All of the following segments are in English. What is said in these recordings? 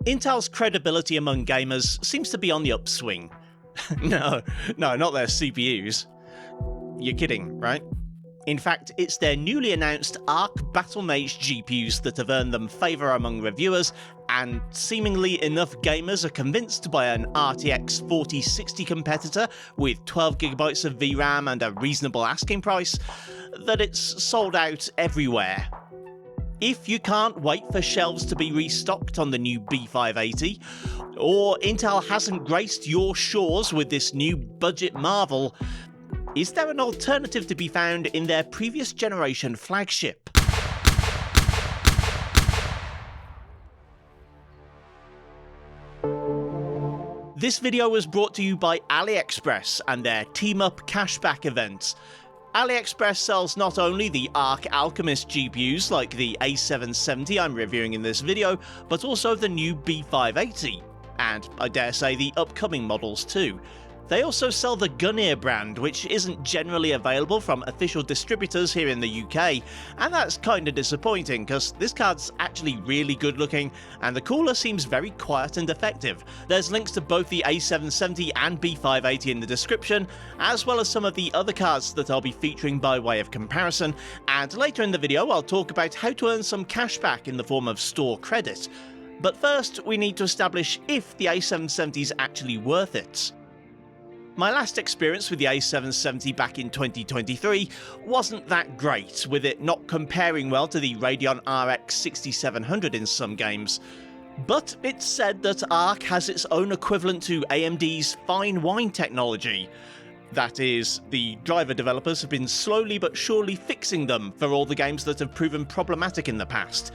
Intel's credibility among gamers seems to be on the upswing. No, not their CPUs. You're kidding, right? In fact, it's their newly announced Arc Battlemage GPUs that have earned them favour among reviewers, and seemingly enough gamers are convinced to buy an RTX 4060 competitor with 12GB of VRAM and a reasonable asking price, that it's sold out everywhere. If you can't wait for shelves to be restocked on the new B580, or Intel hasn't graced your shores with this new budget marvel, is there an alternative to be found in their previous generation flagship? This video was brought to you by AliExpress and their Team Up cashback event. AliExpress sells not only the Arc Alchemist GPUs like the A770 I'm reviewing in this video, but also the new B580, and I dare say the upcoming models too. They also sell the Gunnir brand, which isn't generally available from official distributors here in the UK, and that's kinda disappointing because this card's actually really good looking and the cooler seems very quiet and effective. There's links to both the A770 and B580 in the description, as well as some of the other cards that I'll be featuring by way of comparison, and later in the video I'll talk about how to earn some cash back in the form of store credit. But first, we need to establish if the A770 is actually worth it. My last experience with the A770 back in 2023 wasn't that great, with it not comparing well to the Radeon RX 6700 in some games. But it's said that Arc has its own equivalent to AMD's fine wine technology. That is, the driver developers have been slowly but surely fixing them for all the games that have proven problematic in the past.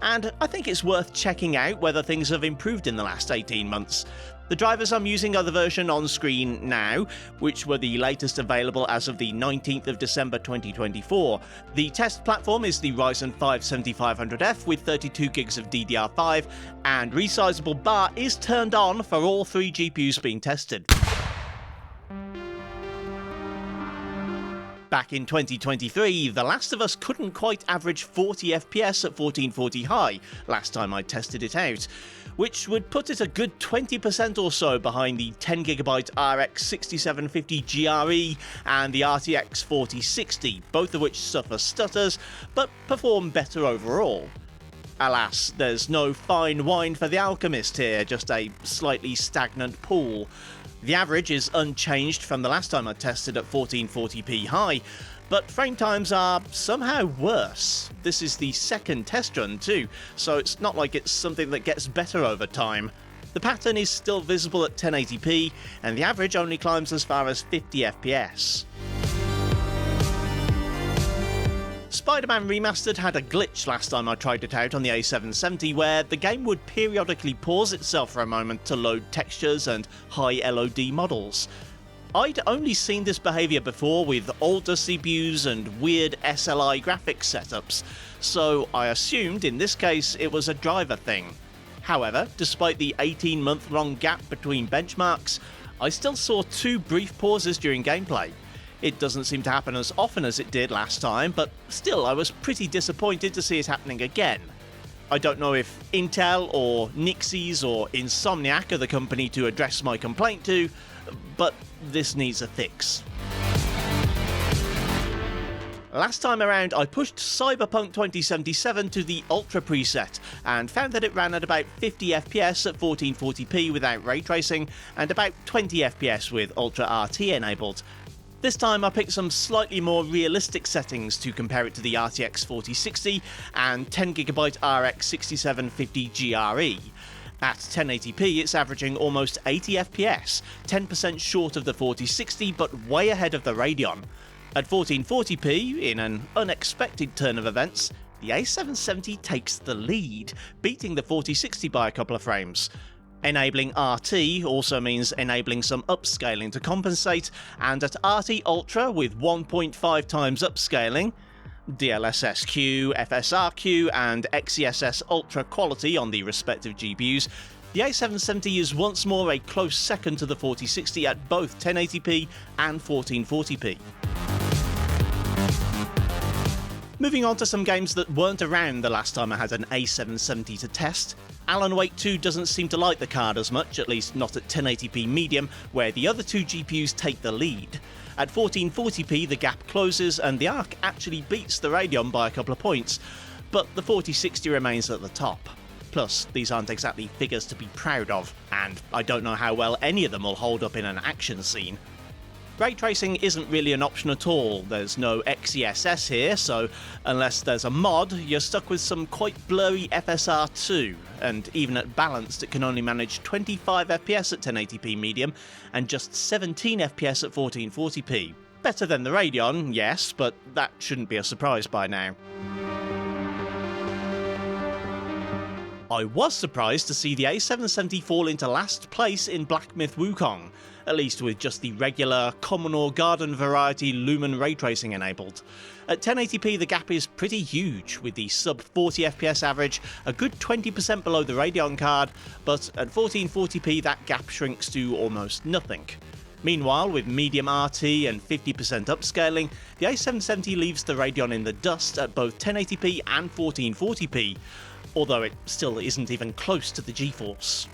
And I think it's worth checking out whether things have improved in the last 18 months. The drivers I'm using are the version on screen now, which were the latest available as of the 19th of December 2024. The test platform is the Ryzen 5 7500F with 32GB of DDR5, and resizable bar is turned on for all three GPUs being tested. Back in 2023, The Last of Us couldn't quite average 40 FPS at 1440 high last time I tested it out, which would put it a good 20% or so behind the 10GB RX 6750 GRE and the RTX 4060, both of which suffer stutters, but perform better overall. Alas, there's no fine wine for the alchemist here, just a slightly stagnant pool. The average is unchanged from the last time I tested at 1440p high, but frame times are somehow worse. This is the second test run too, so it's not like it's something that gets better over time. The pattern is still visible at 1080p, and the average only climbs as far as 50 FPS. Spider-Man Remastered had a glitch last time I tried it out on the A770 where the game would periodically pause itself for a moment to load textures and high LOD models. I'd only seen this behaviour before with older CPUs and weird SLI graphics setups, so I assumed in this case it was a driver thing. However, despite the 18-month-long gap between benchmarks, I still saw two brief pauses during gameplay. It doesn't seem to happen as often as it did last time, but still I was pretty disappointed to see it happening again. I don't know if Intel or Nixies or Insomniac are the company to address my complaint to, but this needs a fix. Last time around I pushed Cyberpunk 2077 to the Ultra preset and found that it ran at about 50 FPS at 1440p without ray tracing and about 20 FPS with Ultra RT enabled. This time I picked some slightly more realistic settings to compare it to the RTX 4060 and 10GB RX 6750 GRE. At 1080p it's averaging almost 80 FPS, 10% short of the 4060 but way ahead of the Radeon. At 1440p, in an unexpected turn of events, the A770 takes the lead, beating the 4060 by a couple of frames. Enabling RT also means enabling some upscaling to compensate, and at RT Ultra with 1.5 times upscaling, DLSS-Q, FSR-Q and XeSS Ultra quality on the respective GPUs, the A770 is once more a close second to the 4060 at both 1080p and 1440p. Moving on to some games that weren't around the last time I had an A770 to test. Alan Wake 2 doesn't seem to like the card as much, at least not at 1080p medium, where the other two GPUs take the lead. At 1440p the gap closes and the Arc actually beats the Radeon by a couple of points, but the 4060 remains at the top. Plus, these aren't exactly figures to be proud of, and I don't know how well any of them will hold up in an action scene. Ray tracing isn't really an option at all. There's no XeSS here, so unless there's a mod, you're stuck with some quite blurry FSR2, and even at balanced it can only manage 25 FPS at 1080p medium and just 17 FPS at 1440p. Better than the Radeon, yes, but that shouldn't be a surprise by now. I was surprised to see the A770 fall into last place in Black Myth Wukong, at least with just the regular Commodore Garden variety Lumen ray tracing enabled. At 1080p the gap is pretty huge, with the sub 40 FPS average a good 20% below the Radeon card, but at 1440p that gap shrinks to almost nothing. Meanwhile, with medium RT and 50% upscaling, the A770 leaves the Radeon in the dust at both 1080p and 1440p, although it still isn't even close to the GeForce.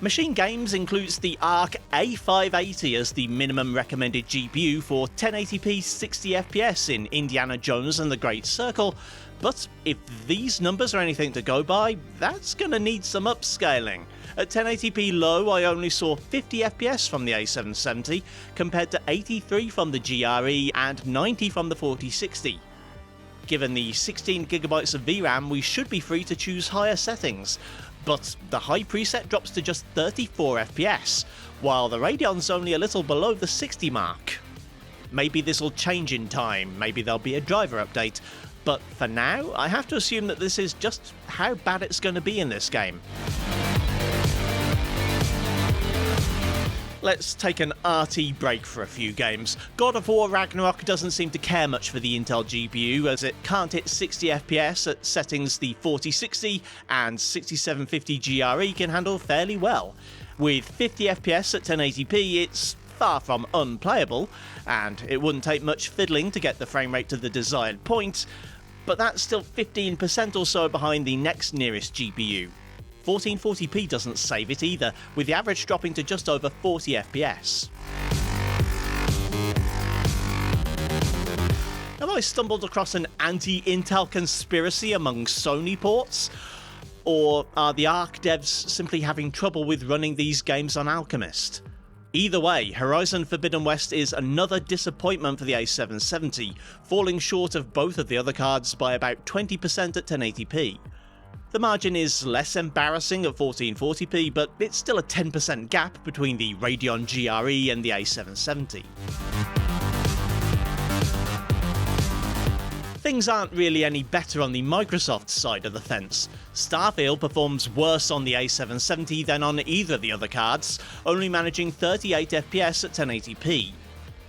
Machine Games includes the Arc A570 as the minimum recommended GPU for 1080p 60fps in Indiana Jones and the Great Circle, but if these numbers are anything to go by, that's gonna need some upscaling. At 1080p low, I only saw 50fps from the A770, compared to 83 from the GRE and 90 from the 4060. Given the 16GB of VRAM, we should be free to choose higher settings, but the high preset drops to just 34fps, while the Radeon's only a little below the 60 mark. Maybe this'll change in time, maybe there'll be a driver update, but for now, I have to assume that this is just how bad it's going to be in this game. Let's take an RT break for a few games. God of War Ragnarok doesn't seem to care much for the Intel GPU, as it can't hit 60fps at settings the 4060 and 6750 GRE can handle fairly well. With 50fps at 1080p, it's far from unplayable, and it wouldn't take much fiddling to get the frame rate to the desired point, but that's still 15% or so behind the next nearest GPU. 1440p doesn't save it either, with the average dropping to just over 40fps. Have I stumbled across an anti-Intel conspiracy among Sony ports? Or are the Arc devs simply having trouble with running these games on Alchemist? Either way, Horizon Forbidden West is another disappointment for the A770, falling short of both of the other cards by about 20% at 1080p. The margin is less embarrassing at 1440p, but it's still a 10% gap between the Radeon GRE and the A770. Things aren't really any better on the Microsoft side of the fence. Starfield performs worse on the A770 than on either of the other cards, only managing 38fps at 1080p.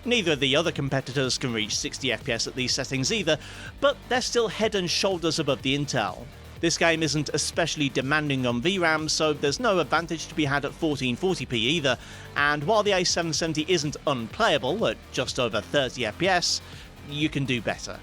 Neither of the other competitors can reach 60fps at these settings either, but they're still head and shoulders above the Intel. This game isn't especially demanding on VRAM, so there's no advantage to be had at 1440p either, and while the A770 isn't unplayable at just over 30fps, you can do better.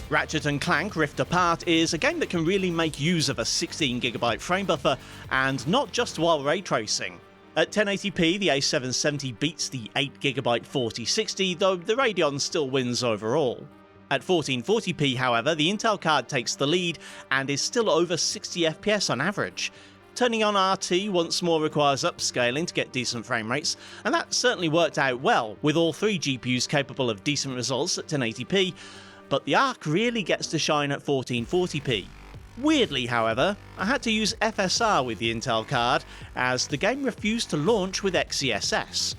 Ratchet and Clank Rift Apart is a game that can really make use of a 16GB frame buffer, and not just while ray tracing. At 1080p, the A770 beats the 8GB 4060, though the Radeon still wins overall. At 1440p, however, the Intel card takes the lead and is still over 60fps on average. Turning on RT once more requires upscaling to get decent frame rates, and that certainly worked out well, with all three GPUs capable of decent results at 1080p, but the Arc really gets to shine at 1440p. Weirdly, however, I had to use FSR with the Intel card, as the game refused to launch with XeSS.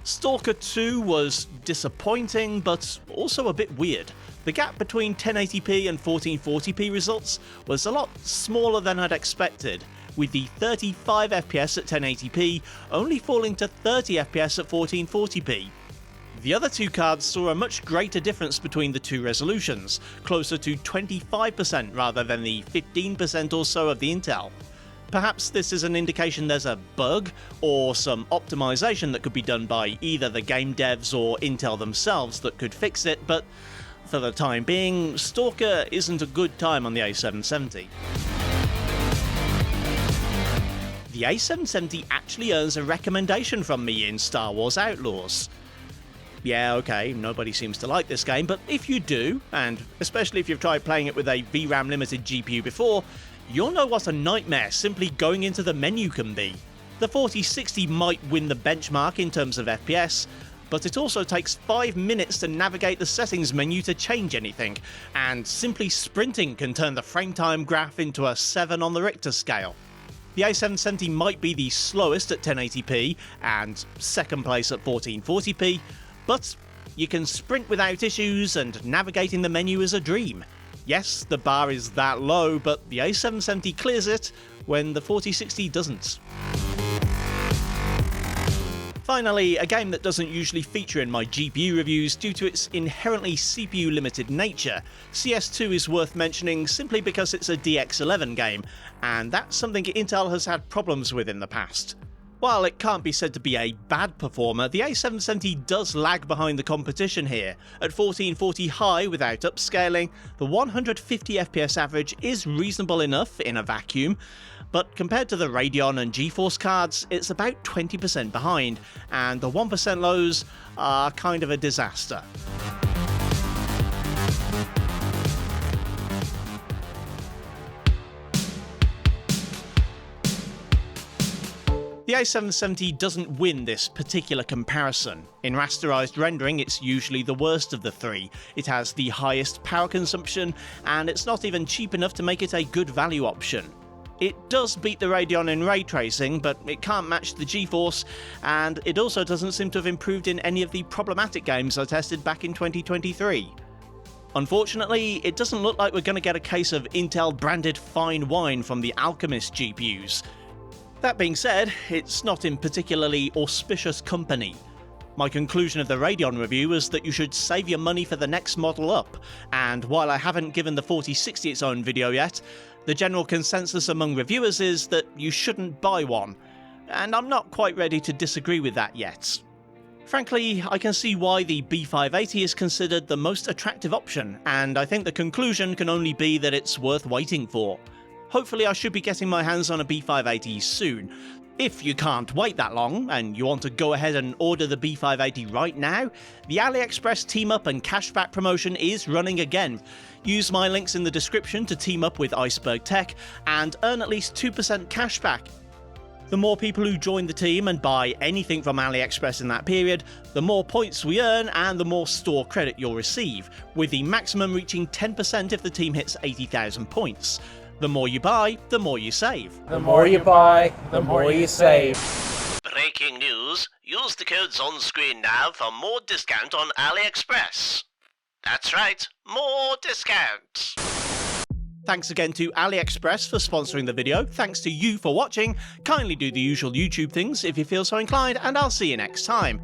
Stalker 2 was disappointing, but also a bit weird. The gap between 1080p and 1440p results was a lot smaller than I'd expected, with the 35fps at 1080p only falling to 30fps at 1440p. The other two cards saw a much greater difference between the two resolutions, closer to 25% rather than the 15% or so of the Intel. Perhaps this is an indication there's a bug or some optimization that could be done by either the game devs or Intel themselves that could fix it, but for the time being, Stalker isn't a good time on the A770. The A770 actually earns a recommendation from me in Star Wars Outlaws. Yeah, okay, nobody seems to like this game, but if you do, and especially if you've tried playing it with a VRAM limited GPU before, you'll know what a nightmare simply going into the menu can be. The 4060 might win the benchmark in terms of FPS, but it also takes 5 minutes to navigate the settings menu to change anything, and simply sprinting can turn the frame time graph into a 7 on the Richter scale. The A770 might be the slowest at 1080p and second place at 1440p, but you can sprint without issues and navigating the menu is a dream. Yes, the bar is that low, but the A770 clears it when the 4060 doesn't. Finally, a game that doesn't usually feature in my GPU reviews due to its inherently CPU limited nature, CS2 is worth mentioning simply because it's a DX11 game, and that's something Intel has had problems with in the past. While it can't be said to be a bad performer, the A770 does lag behind the competition here. At 1440 high without upscaling, the 150 FPS average is reasonable enough in a vacuum, but compared to the Radeon and GeForce cards, it's about 20% behind, and the 1% lows are kind of a disaster. The A770 doesn't win this particular comparison. In rasterized rendering, it's usually the worst of the three. It has the highest power consumption, and it's not even cheap enough to make it a good value option. It does beat the Radeon in ray tracing, but it can't match the GeForce, and it also doesn't seem to have improved in any of the problematic games I tested back in 2023. Unfortunately, it doesn't look like we're going to get a case of Intel-branded fine wine from the Alchemist GPUs. That being said, it's not in particularly auspicious company. My conclusion of the Radeon review was that you should save your money for the next model up, and while I haven't given the 4060 its own video yet, the general consensus among reviewers is that you shouldn't buy one, and I'm not quite ready to disagree with that yet. Frankly, I can see why the B580 is considered the most attractive option, and I think the conclusion can only be that it's worth waiting for. Hopefully I should be getting my hands on a B580 soon. If you can't wait that long, and you want to go ahead and order the B580 right now, the AliExpress Team Up and Cashback promotion is running again. Use my links in the description to team up with Iceberg Tech and earn at least 2% cashback. The more people who join the team and buy anything from AliExpress in that period, the more points we earn and the more store credit you'll receive, with the maximum reaching 10% if the team hits 80,000 points. The more you buy, the more you save. The more you buy, the more you save. Breaking news, use the codes on screen now for more discount on AliExpress. That's right, more discount. Thanks again to AliExpress for sponsoring the video, thanks to you for watching, kindly do the usual YouTube things if you feel so inclined, and I'll see you next time.